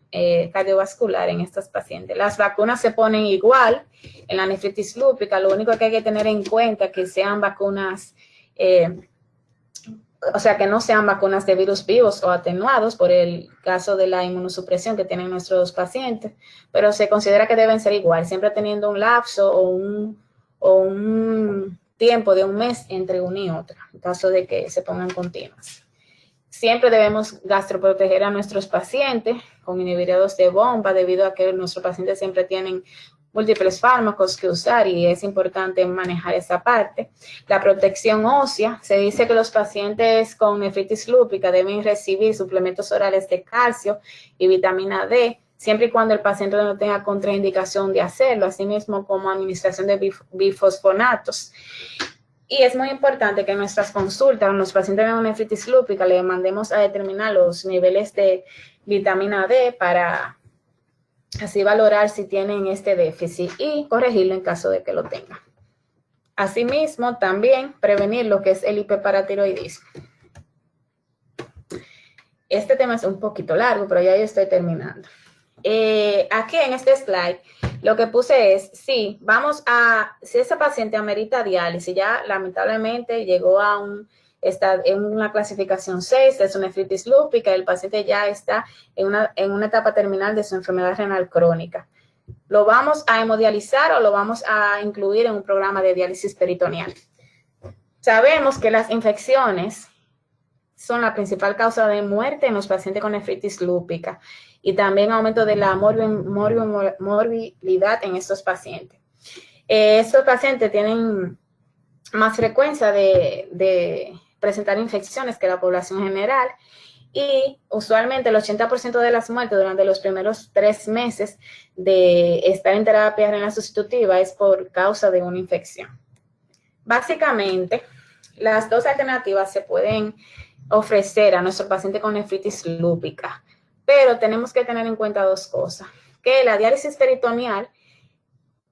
cardiovascular en estos pacientes. Las vacunas se ponen igual en la nefritis lúpica, lo único que hay que tener en cuenta es que sean vacunas, o sea, que no sean vacunas de virus vivos o atenuados por el caso de la inmunosupresión que tienen nuestros pacientes, pero se considera que deben ser igual, siempre teniendo un lapso o un tiempo de un mes entre una y otra, en caso de que se pongan continuas. Siempre debemos gastroproteger a nuestros pacientes con inhibidores de bomba, debido a que nuestros pacientes siempre tienen múltiples fármacos que usar y es importante manejar esa parte. La protección ósea, se dice que los pacientes con nefritis lúpica deben recibir suplementos orales de calcio y vitamina D, siempre y cuando el paciente no tenga contraindicación de hacerlo, así mismo como administración de bifosfonatos. Y es muy importante que en nuestras consultas, los pacientes con nefritis lúpica, le mandemos a determinar los niveles de vitamina D para así valorar si tienen este déficit y corregirlo en caso de que lo tengan. Asimismo, también prevenir lo que es el hiperparatiroidismo. Este tema es un poquito largo, pero ya yo estoy terminando. Aquí en este slide lo que puse es, si ese paciente amerita diálisis, ya lamentablemente llegó está en una clasificación 6, es una nefritis lúpica, el paciente ya está en una etapa terminal de su enfermedad renal crónica. ¿Lo vamos a hemodializar o lo vamos a incluir en un programa de diálisis peritoneal? Sabemos que las infecciones son la principal causa de muerte en los pacientes con nefritis lúpica y también aumento de la morbilidad en estos pacientes. Estos pacientes tienen más frecuencia de presentar infecciones que la población general y usualmente el 80% de las muertes durante los primeros 3 meses de estar en terapia renal sustitutiva es por causa de una infección. Básicamente, las dos alternativas se pueden ofrecer a nuestro paciente con nefritis lúpica, pero tenemos que tener en cuenta 2 cosas, que la diálisis peritoneal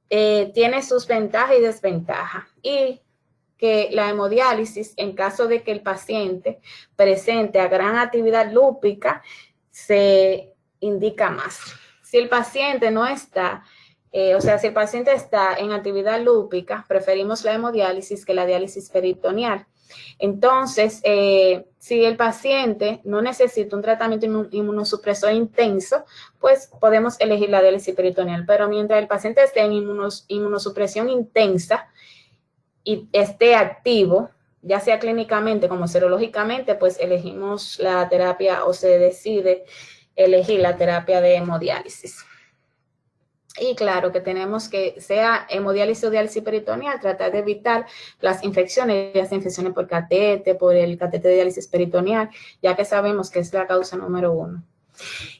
tiene sus ventajas y desventajas, y que la hemodiálisis, en caso de que el paciente presente a gran actividad lúpica, se indica más. Si el paciente no está, si el paciente está en actividad lúpica, preferimos la hemodiálisis que la diálisis peritoneal. Entonces, si el paciente no necesita un tratamiento inmunosupresor intenso, pues podemos elegir la diálisis peritoneal. Pero mientras el paciente esté en inmunosupresión intensa y esté activo, ya sea clínicamente como serológicamente, pues elegimos la terapia o se decide elegir la terapia de hemodiálisis. Y claro que tenemos que, sea hemodiálisis o diálisis peritoneal, tratar de evitar las infecciones por catete, por el catete de diálisis peritoneal, ya que sabemos que es la causa número 1.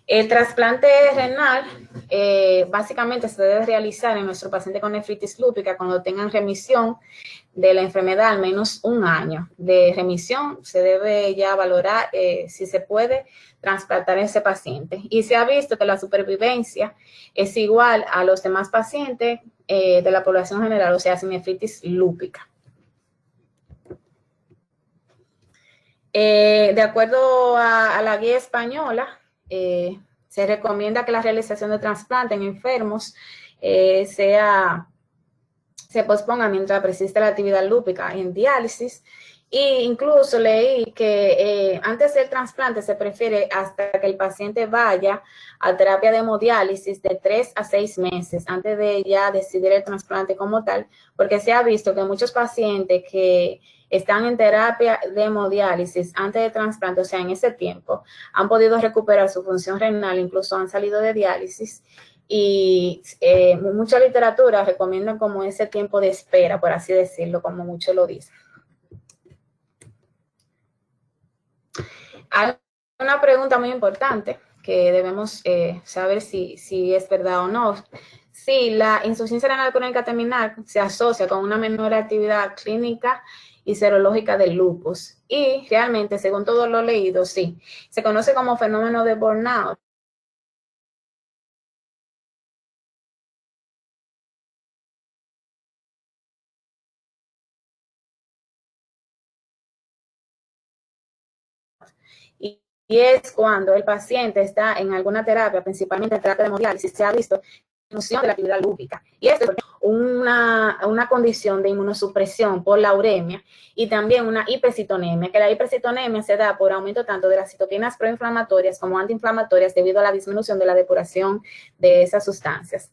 El trasplante renal básicamente se debe realizar en nuestro paciente con nefritis lúpica cuando tengan remisión de la enfermedad al menos 1 año de remisión. Se debe ya valorar si se puede trasplantar a ese paciente. Y se ha visto que la supervivencia es igual a los demás pacientes de la población general, o sea, sin nefritis lúpica. De acuerdo a la guía española, se recomienda que la realización de trasplante en enfermos se posponga mientras persiste la actividad lúpica en diálisis. E incluso leí que antes del trasplante se prefiere hasta que el paciente vaya a terapia de hemodiálisis de 3 a 6 meses antes de ya decidir el trasplante como tal, porque se ha visto que muchos pacientes que están en terapia de hemodiálisis antes del trasplante, o sea, en ese tiempo, han podido recuperar su función renal, incluso han salido de diálisis. Y mucha literatura recomienda como ese tiempo de espera, por así decirlo, como muchos lo dicen. Hay una pregunta muy importante que debemos saber si es verdad o no. Si la insuficiencia renal crónica terminal se asocia con una menor actividad clínica y serológica del lupus. Y realmente, según todo lo leído, sí. Se conoce como fenómeno de burnout. y es cuando el paciente está en alguna terapia, principalmente en terapia de hemodiálisis, se ha visto disminución de la actividad lúpica. Y esto es una condición de inmunosupresión por la uremia y también una hipercitonemia, que la hipercitonemia se da por aumento tanto de las citoquinas proinflamatorias como antiinflamatorias debido a la disminución de la depuración de esas sustancias.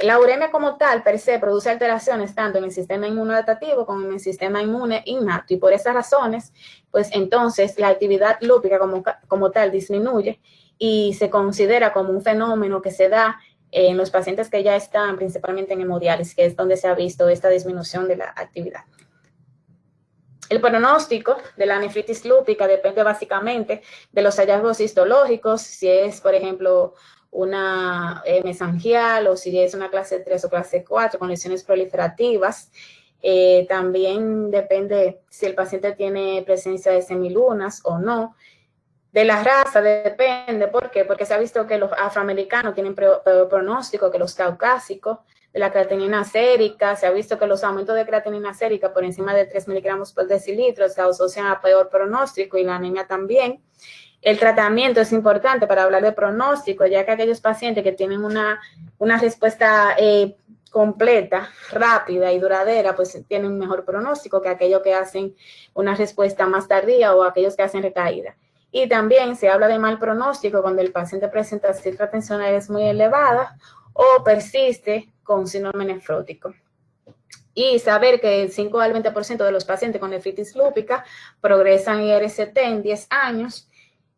La uremia como tal, per se, produce alteraciones tanto en el sistema inmunoadaptativo como en el sistema inmune innato, y por esas razones, pues entonces la actividad lúpica como tal disminuye y se considera como un fenómeno que se da en los pacientes que ya están principalmente en hemodiálisis, que es donde se ha visto esta disminución de la actividad. El pronóstico de la nefritis lúpica depende básicamente de los hallazgos histológicos, si es, por ejemplo, una mesangial o si es una clase 3 o clase 4 con lesiones proliferativas. También depende si el paciente tiene presencia de semilunas o no. De la raza depende, ¿por qué? Porque se ha visto que los afroamericanos tienen peor pronóstico que los caucásicos. De la creatinina sérica, se ha visto que los aumentos de creatinina sérica por encima de 3 miligramos por decilitro se asocian a peor pronóstico y la anemia también. El tratamiento es importante para hablar de pronóstico, ya que aquellos pacientes que tienen una respuesta completa, rápida y duradera, pues tienen un mejor pronóstico que aquellos que hacen una respuesta más tardía o aquellos que hacen recaída. Y también se habla de mal pronóstico cuando el paciente presenta cifras tensionales muy elevadas o persiste con síndrome nefrótico. Y saber que el 5 al 20% de los pacientes con nefritis lúpica progresan IRCT en 10 años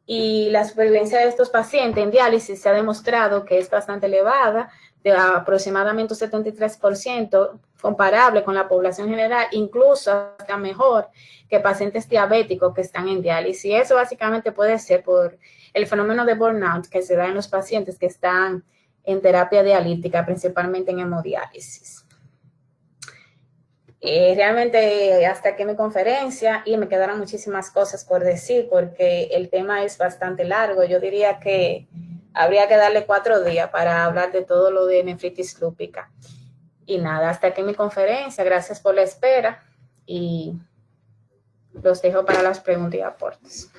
y la supervivencia de estos pacientes en diálisis se ha demostrado que es bastante elevada, de aproximadamente un 73%, comparable con la población general, incluso hasta mejor que pacientes diabéticos que están en diálisis. Y eso básicamente puede ser por el fenómeno de burnout que se da en los pacientes que están en terapia dialítica, principalmente en hemodiálisis. Realmente hasta aquí mi conferencia y me quedaron muchísimas cosas por decir porque el tema es bastante largo. Yo diría que habría que darle 4 días para hablar de todo lo de nefritis lúpica. Y nada, hasta aquí mi conferencia. Gracias por la espera y los dejo para las preguntas y aportes.